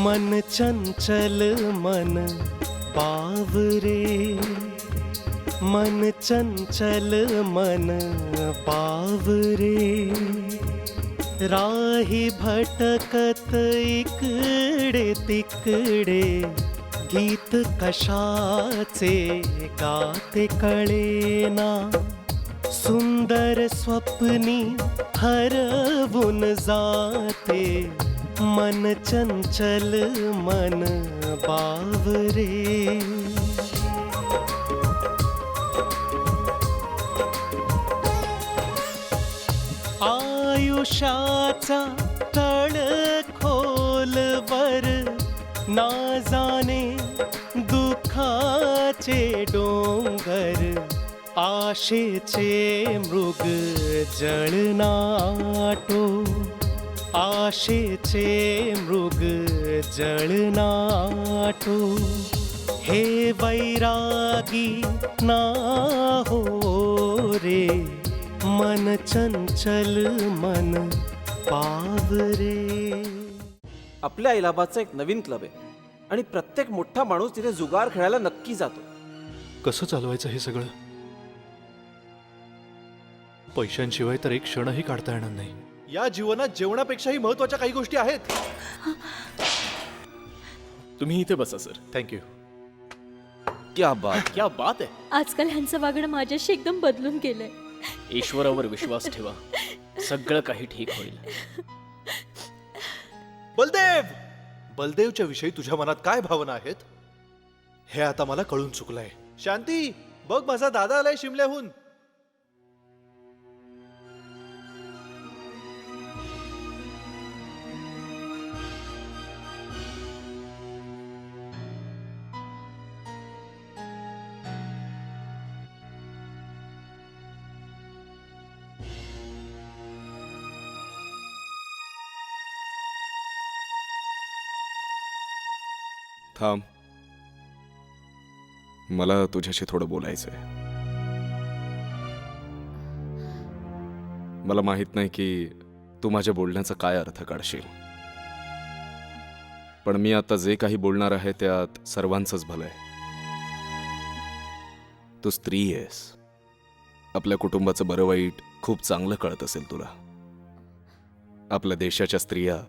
मन चंचल मन बावरे, मन चंचल मन बावरे, राही भटकत इकडे तिकडे, गीत कशाचे गाते कळेना, सुंदर स्वप्नी हरवून जाते, मन चंचल मन बावरे. आयुष्याचा तळ खोलवर ना जाणे दुःखाचे डोंगर, आशेचे मृग जळनाटो, आशेचे मृग जळनाटो, हे वैरागी ना हो रे, मन चंचल मन बावरे. आपल्या इलाहाबादचा एक नवीन क्लब आहे आणि प्रत्येक मोठा माणूस तिथे जुगार खेळायला नक्की जातो. कसं चालवायचं हे सगळं? पैशांशिवाय तर एक क्षणही काढता येणार नाही. या जीवनात जेवणापेक्षाही महत्वाच्या काही गोष्टी आहेत. तुम्ही इथे बसा सर. थँक्यू. क्या बात. क्या बात आहे. आजकाल ह्यांचं वागणं माझ्याशी एकदम बदलून गेलंय. ईश्वरावर विश्वास ठेवा, सगळं काही ठीक होईल. बलदेव, बलदेवच्या विषयी तुझ्या मनात काय भावना आहेत हे आता मला कळून चुकलंय. शांती, बघ माझा दादा आलाय शिमल्याहून. थांब, मला तुझ्याशी थोडं बोलायचंय. मला माहित नाही की तू माझ्या बोलण्याचा काय अर्थ काढशील, पण मी आता जे काही बोलणार आहे त्यात सर्वांचंच भलं आहे. तू स्त्री आहेस, आपल्या कुटुंबाचं बरं वाईट खूप चांगलं कळत असेल तुला. आपल्या देशाच्या स्त्रिया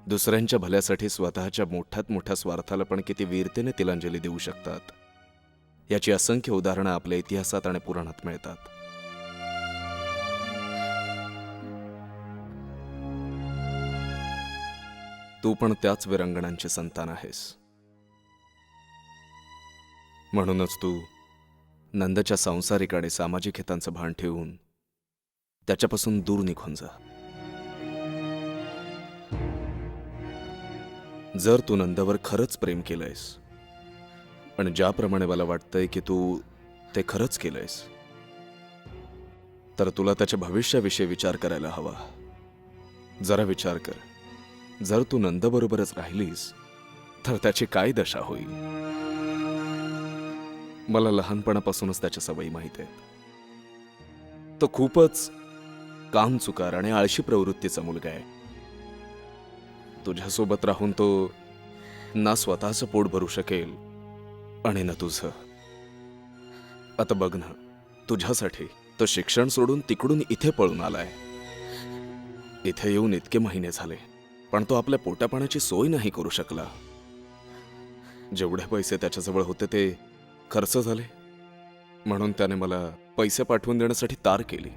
दुसऱ्यांच्या भल्यासाठी स्वतःच्या मोठ्यात मोठ्या स्वार्थाला पण किती वीरतेने तिलांजली देऊ शकतात याची असंख्य उदाहरणं आपल्या इतिहासात आणि पुराणात मिळतात. तू पण त्याच वीरांगणांची संतान आहेस. म्हणूनच तू नंदच्या सांसारिक आणि सामाजिक हितांचं भान ठेवून त्याच्यापासून दूर निघून जा. जर तू नंदवर खरंच प्रेम केलंयस आणि ज्याप्रमाणे मला वाटतंय की तू ते खरंच केलंयस, तर तुला त्याच्या भविष्याविषयी विचार करायला हवा. जरा विचार कर, जर तू नंदबरोबरच राहिलीस तर त्याची काय दशा होईल. मला लहानपणापासूनच त्याच्या सवयी माहीत आहेत. तो खूपच कामचुकार आणि आळशी प्रवृत्तीचा मुलगा आहे. तुझ्यासोबत राहून तो ना स्वतःचं पोट भरू शकेल आणि ना तुझं. आता बघ ना, तुझ्यासाठी तो शिक्षण सोडून तिकडून इथे पळून आलाय. इथे येऊन इतके महिने झाले पण तो आपल्या पोटापाण्याची सोय नाही करू शकला. जेवढे पैसे त्याच्याजवळ होते ते खर्च झाले, म्हणून त्याने मला पैसे पाठवून देण्यासाठी तार केली.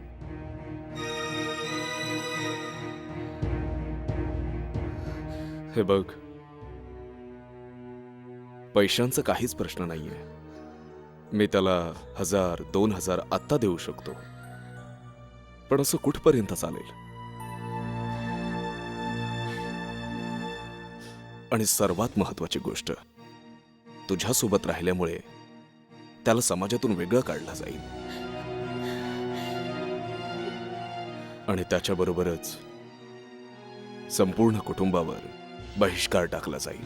हे बघ, पैशांचा काहीच प्रश्न नाहीये. मी त्याला 1000-2000 आत्ता देऊ शकतो, पण असं कुठपर्यंत चालेल? आणि सर्वात महत्वाची गोष्ट, तुझ्यासोबत राहिल्यामुळे त्याला समाजातून वेगळं काढलं जाईल आणि त्याच्याबरोबरच संपूर्ण कुटुंबावर बहिष्कार टाकला जाईल.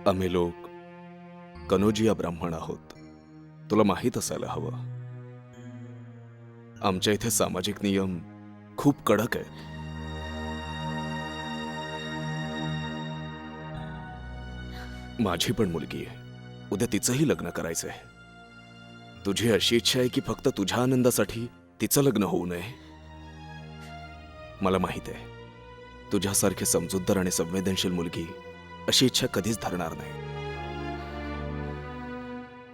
आम्ही लोक कनोजिया ब्राह्मण आहोत, तुला माहीत असायला हवं. आमच्या इथे सामाजिक नियम खूप कडक आहेत. माझी पण मुलगी आहे. उद्या तिचंही लग्न करायचंय. तुझी अशी इच्छा आहे की फक्त तुझ्या आनंदासाठी तिचं लग्न होऊ नये. मला माहित आहे तुझ्यासारखी समजूतदार आणि संवेदनशील मुलगी अशी इच्छा कधीच धरणार नाही.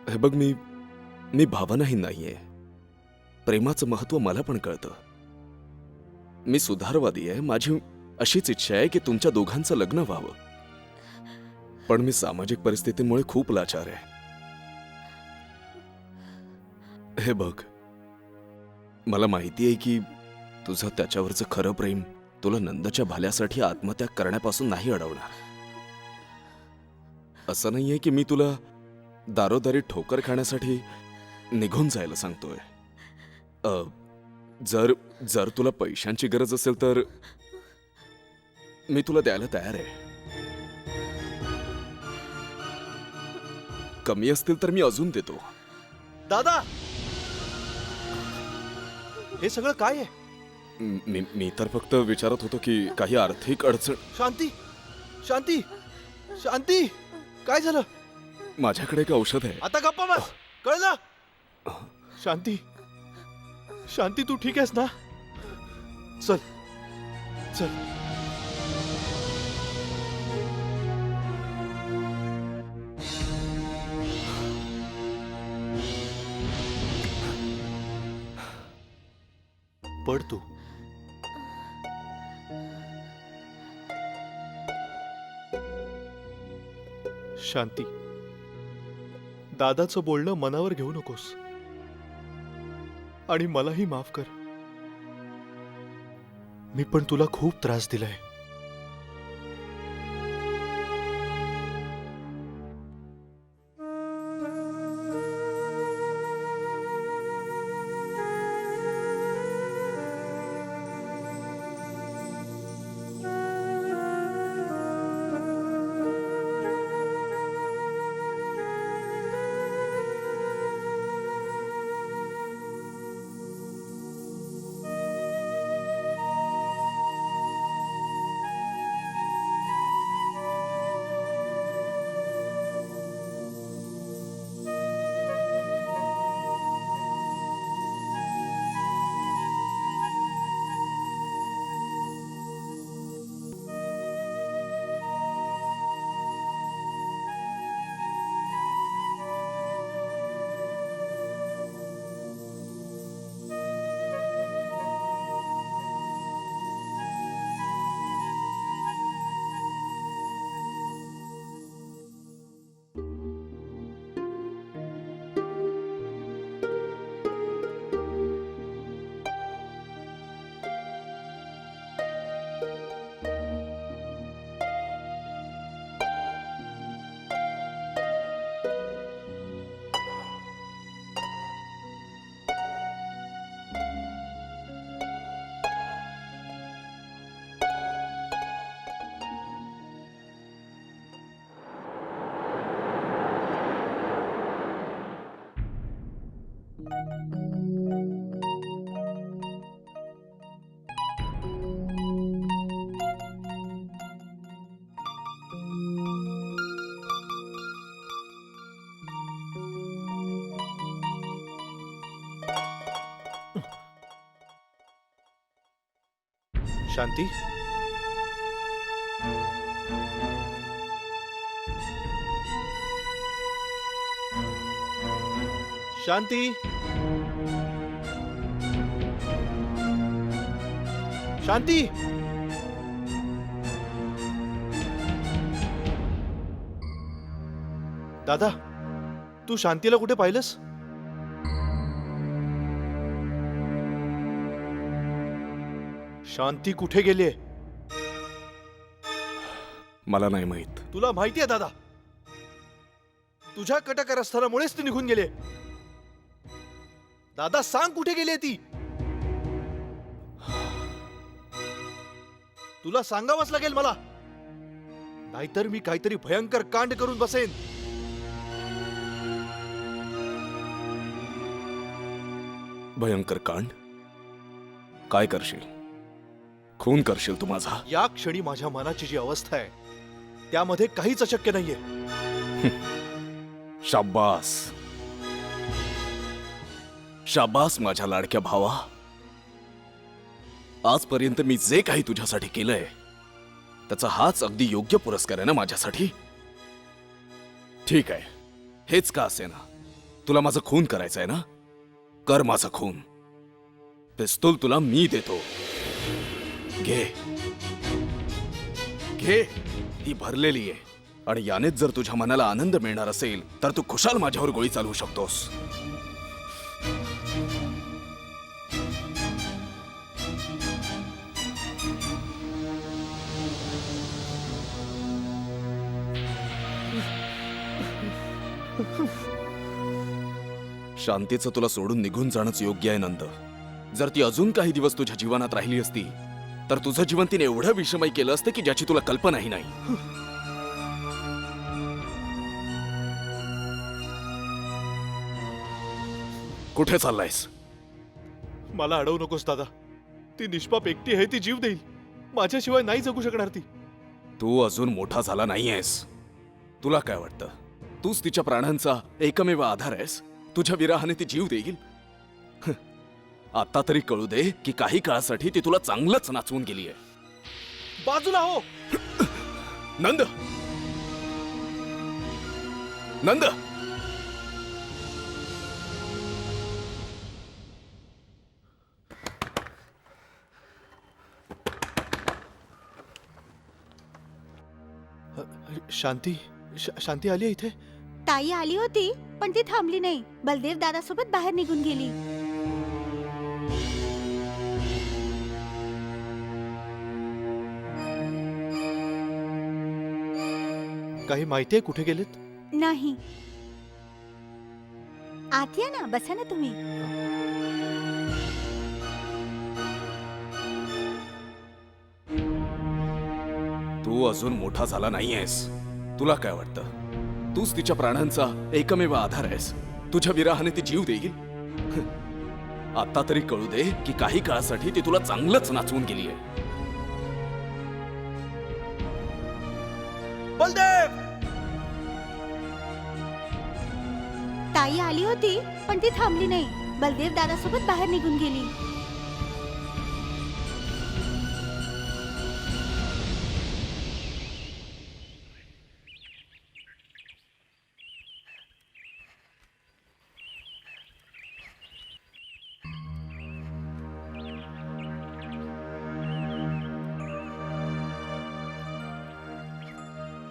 हे बघ, मी भावनाहीन नाहीये. प्रेमाचं महत्व मला पण कळतं. मी सुधारवादी आहे. माझी अशीच इच्छा आहे की तुमच्या दोघांचं लग्न व्हावं. पण मी सामाजिक परिस्थितीमुळे खूप लाचार आहे. हे बघ, मला माहिती आहे की तुझं त्याच्यावरचं खरं प्रेम तुला नंदच्या भल्यासाठी आत्मत्याग करण्यापासून नाही अडवणार. असं नाहीये की मी तुला दारोदारी ठोकर खाण्यासाठी निघून जायला सांगतोय. जर तुला पैशांची गरज असेल तर मी तुला द्यायला तयार आहे. कमी असतील तर मी अजून देतो. दादा, हे सगळं काय आहे? मी तर फक्त विचारत होतो की काही आर्थिक अडचण. शांती, शांती, शांती, काय झालं? माझ्याकडे एक औषध आहे. आता गप्पा बस, कळलं? शांती, शांती, तू ठीक आहेस ना? चल चल. पड तू. शांती, दादाचं बोलणं मनावर घेऊ नकोस आणि मलाही माफ कर. मी पण तुला खूप त्रास दिलाय. शांती, शांती, शांती. दादा, तू शांतीला कुठे पाहिलंस? शांती कुठे गेलीये? मला नाही माहित. तुला माहितीये दादा, तुझ्या कटकारस्थानामुळेच ती निघून गेली. दादा, सांग कुठे गेली ती? तुला सांगावंच लागेल मला, नाहीतर मी काहीतरी भयंकर कांड करून बसेन. भयंकर कांड? काय करशील? खून करशील तू माझा? या क्षणी माझ्या मनाची जी अवस्था आहे त्यामध्ये काहीच अशक्य नाहीये. शाबास शाबास माझ्या लाडक्या भावा. आजपर्यंत मी जे काही तुझ्यासाठी केलंय त्याचा हाच अगदी योग्य पुरस्कार आहे ना माझ्यासाठी. ठीक आहे, हेच का असे ना, तुला माझा खून करायचा आहे ना, कर माझा खून. पिस्तूल तुला मी देतो. घे घे, ही भरलेली आहे आणि यानेच जर तुझ्या मनाला आनंद मिळणार असेल तर तू खुशाल माझ्यावर गोळी चालवू शकतोस. शांतीचं तुला सोडून निघून जाणंच योग्य आहे नंद. जर ती अजून काही दिवस तुझ्या जीवनात राहिली असती तर तुझं जीवन तिने एवढं विषमय केलं असतं की ज्याची तुला कल्पनाही नाही. कुठे चाललायस? मला अडवू नकोस दादा. ती निष्पाप एकटी आहे, ती जीव देईल. माझ्याशिवाय नाही जगू शकणार ती. तू अजून मोठा झाला नाहीयेस. तुला काय वाटतं तूच तिच्या प्राणांचा एकमेव आधार आहेस? तुझ्या विराहाने ती जीव देईल? आता तरी कळू दे की काही काळासाठी ती तुला चांगलंच नाचवून गेली आहे. बाजूला हो. नंद नंद शांती शांती आली आहे इथे? ताई आली होती पण ती थांबली नाही. बलदेव दादासोबत बाहेर निघून गेली. काही माहिती आहे कुठे गेलेत? नाही. आत या ना, बसा ना तुम्ही. तू अजून मोठा झाला नाहीयेस. तुला काय वाटतं तूच तिच्या प्राणांचा एकमेव आधार आहेस? तुझ्या विराहाने ती जीव देईल? आता तरी कळू दे की काही काळासाठी ती तुला चांगलंच नाचवून गेली आहे. बलदेव! ताई आली होती पण ती थांबली नाही. बलदेव दादासोबत बाहेर निघून गेली.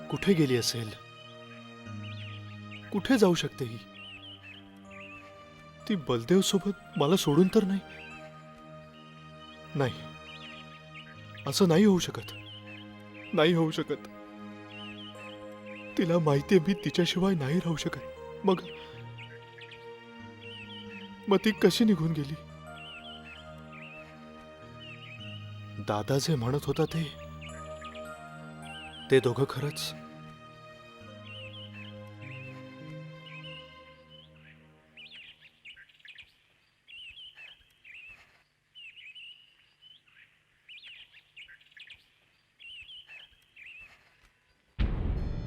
कुठे गेली असेल? कुठे जाऊ शकते ही? ती बलदेव सोबत मला सोडून तर नाही? नाही, असं नाही होऊ शकत. नाही होऊ शकत. तिला माहितीये मी तिच्याशिवाय नाही राहू शकत. मग ती कशी निघून गेली? दादा जे म्हणत होता ते दोघं खरंच?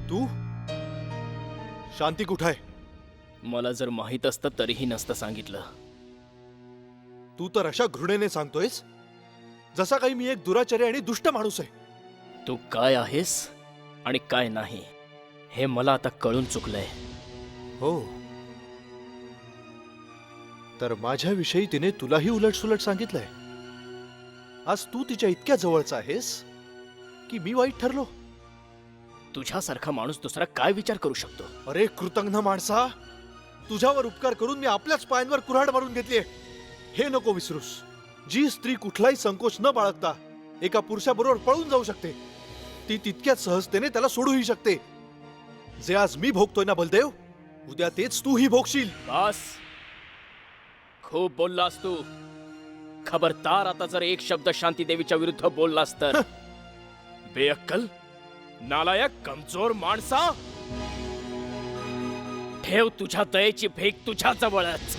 तू? शांती कुठं आहे? मला जर माहित असतं तरीही नसतं सांगितलं. तू तर अशा घृणेने सांगतोयस जसा काही मी एक दुराचारी आणि दुष्ट माणूस आहे. तू काय आहेस आणि काय नाही हे मला आता कळून चुकलंय. हो, तर माझ्याविषयी तिने तुलाही उलटसुलट सांगितलंय. आज तू तिच्या इतक्या जवळचा आहेस की मी वाईट ठरलो. तुझ्यासारखा माणूस दुसरा काय विचार करू शकतो? अरे कृतज्ञ माणसा, तुझ्यावर उपकार करून मी आपल्याच पायांवर कुऱ्हाड मारून घेतलीये. हे नको विसरूस. जी स्त्री कुठलाही संकोच न बाळगता एका पुरुषाबरोबर पळून जाऊ शकते ती तितक्याच सहजतेने त्याला सोडूही शकते. जे आज मी भोगतोय ना बलदेव, उद्या तेच तूही भोगशील. बस, खूप बोललास तू. खबरदार, आता जर एक शब्द शांती देवीच्या विरुद्ध बोललास तर. बेअक्कल, नालायक, कमजोर माणसा, ठेव तुझ्या दयेची भेग तुझ्या जवळच.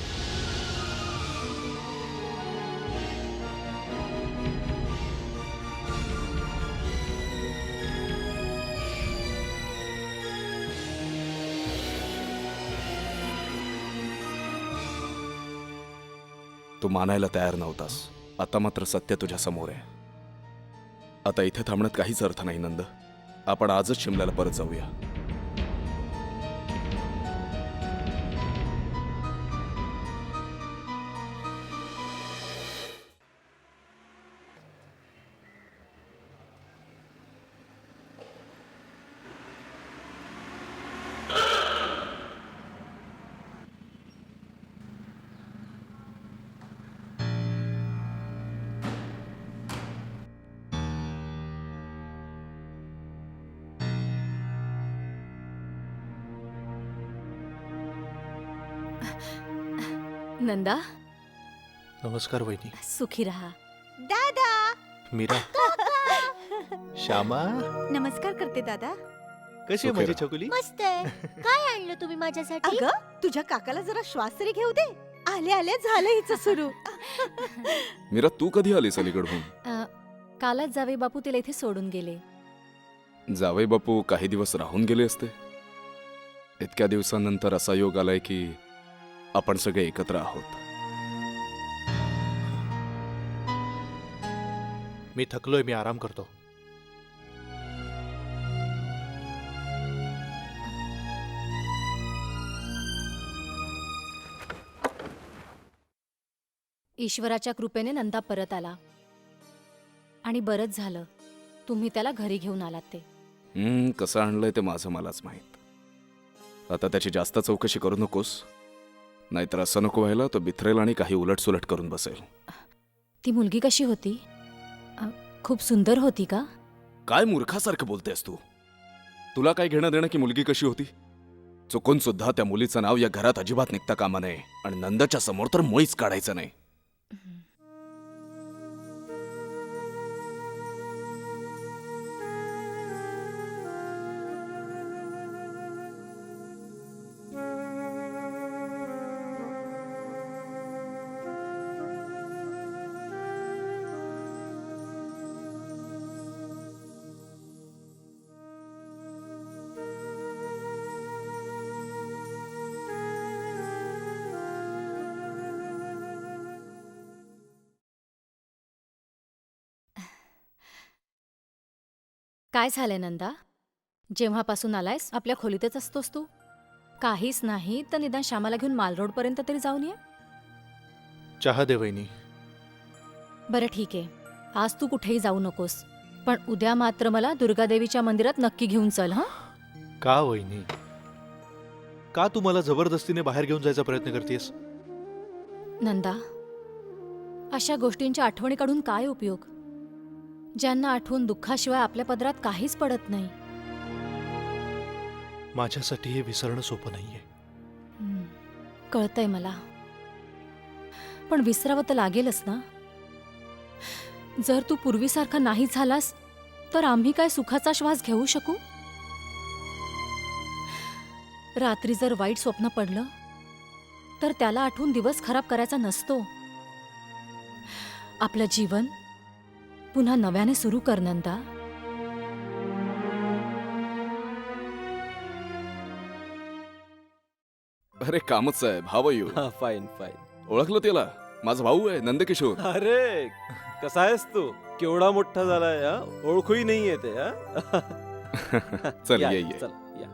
तू मानायला तयार नव्हतास. आता मात्र सत्य तुझ्या समोर आहे. आता इथे थांबण्यात काहीच अर्थ नाही नंद. आपण आजच शिमल्याला परत जाऊया. नंदा, नमस्कार वहिनी. सुखी रहा. दादा मीरा. श्यामा, नमस्कार करते दादा. कशी आहे माझी छकुली? मस्त आहे. काय आणलं तुम्ही माझ्यासाठी? अगं तुझ्या काकाला जरा श्वास तरी घेऊ दे. आले आले झालं हिचं सुरू. मीरा, तू कधी आलीस अलीकडून? कालच जावे बापू तिला इथे सोडून गेले. जावई बापू काही दिवस राहून गेले असते. इतक्या दिवसांनंतर असा योग आलाय की आपण सगळे एकत्र आहोत. मी थकलोय, मी आराम करतो. ईश्वराच्या कृपेने नंदा परत आला आणि बरंच झालं तुम्ही त्याला घरी घेऊन आलात ते. कसं आणलंय ते माझं मलाच माहीत. आता त्याची जास्त चौकशी करू नकोस, नाहीतर असं नको व्हायला तो बिथरेल आणि काही उलटसुलट करून बसेल. ती मुलगी कशी होती? खूप सुंदर होती का? काय मूर्खासारखं बोलतेस तू? तुला काय घेणं देणं की मुलगी कशी होती? चुकून सुद्धा त्या मुलीचं नाव या घरात अजिबात निघता कामा नये, आणि नंदच्या समोर तर मुळीच काढायचं नाही. काय झालंय नंदा? जेव्हापासून आलायस आपल्या खोलीतच असतोस तू? काहीच नाही तर निदान श्यामाला घेऊन माल रोड पर्यंत तरी जाऊन ये. चहा दे वहिनी. बरं ठीक आहे, आज तू कुठेही जाऊ नकोस, पण उद्या मात्र मला दुर्गादेवीच्या मंदिरात नक्की घेऊन चल. हं? का वहिनी? का तू मला जबरदस्तीने बाहेर घेऊन जायचा प्रयत्न करतेस? नंदा, अशा गोष्टींच्या आठवणी काढून काय उपयोग, ज्यांना आठवून दुःखाशिवाय आपल्या पदरात काहीच पडत नाही. माझ्यासाठी हे विसरणं सोपं नाहीये. कळतंय मला, पण विसरावं तर लागेलच ना. जर तू पूर्वीसारखा नाही झालास तर आम्ही काय सुखाचा श्वास घेऊ शकू? रात्री जर वाईट स्वप्न पडलं तर त्याला आठवून दिवस खराब करायचा नसतो. आपलं जीवन पुन्हा नव्याने सुरू कर नंदा. अरे कामच आहे, भाव यू. Fine fine. ओळखलं त्याला? माझा भाऊ आहे नंदकिशोर. अरे कसा आहेस तू? केवढा मोठा झालाय हा? ओळखूही नाही येते हा? चल या, ये ये. चल या.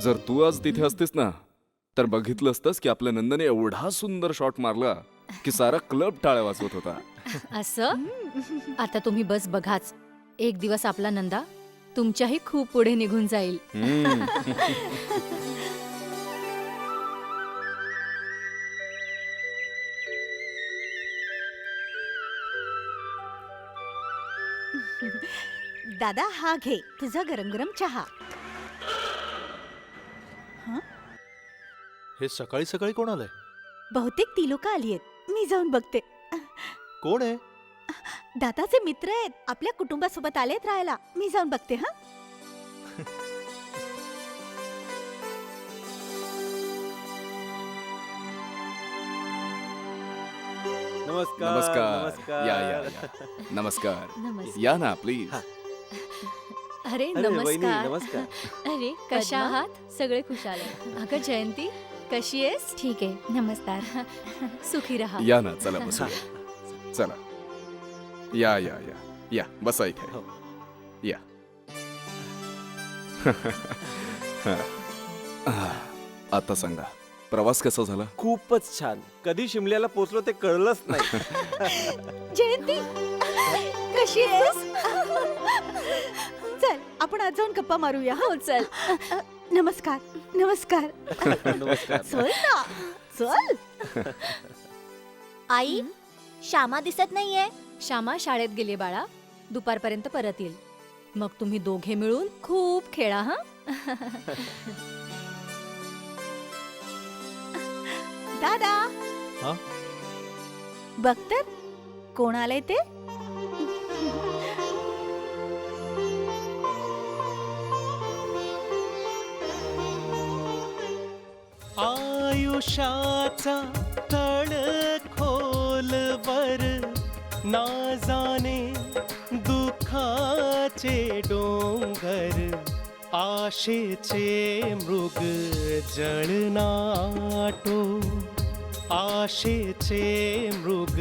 जर तू आज तिथे असतीस ना तर बघितलं असतंस की आपल्या नंदने एवढा सुंदर शॉट मारला की सारा क्लब टाळ्या वाजवत होता. असं? आता तुम्ही बस बघाच, एक दिवस आपला नंदा तुमच्याही खूप पुढे निघून जाईल. दादा हा घे तुझा गरम गरम चहा. हे सकाळी सकाळी कोण आलंय? बहुतेक ती लोक आली आहेत. मी जाऊन बघते. कोण आहे? दादाचे मित्र आहेत. आपल्या कुटुंबासोबत आलेत राहायला. मी जाऊन बघते. हा नमस्कार नमस्कार या या या. नमस्कार नमस्कार. या ना प्लीज. अरे अरे वहिनी नमस्कार. नमस्कार. अरे कशा आहात? सगळे खुशाल आहे. अगं जयंती कशी आहेस? ठीक आहे. नमस्कार. सुखी राहा. या ना चला बसू. चला या या या या बसा इथे. हो. या. आता सांगा प्रवास कसा झाला? खूपच छान. कधी शिमल्याला पोचलो ते कळलंच नाही. जयंती कशी आहेस? चल आपण आज जाऊन गप्पा मारूया. हो चल. नमस्कार नमस्कार. नमस्कार. चल ना चल. आई श्यामा दिसत नाहीये. श्यामा शाळेत गेली बाळा. दुपारपर्यंत परत येईल. मग तुम्ही दोघे मिळून खूप खेळा. हा दादा हा? बघ तर कोण आलंय ते. आयुष्याचा तळ खोलवर ना जाणे दुःखाचे डोंगर आशेचे मृग जळनाटो आशेचे मृग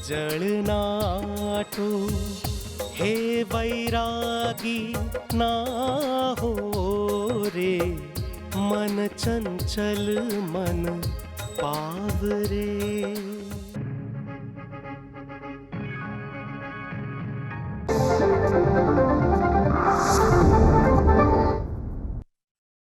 जळनाटो हे वैरागी ना हो रे मन चंचल मन पावरे.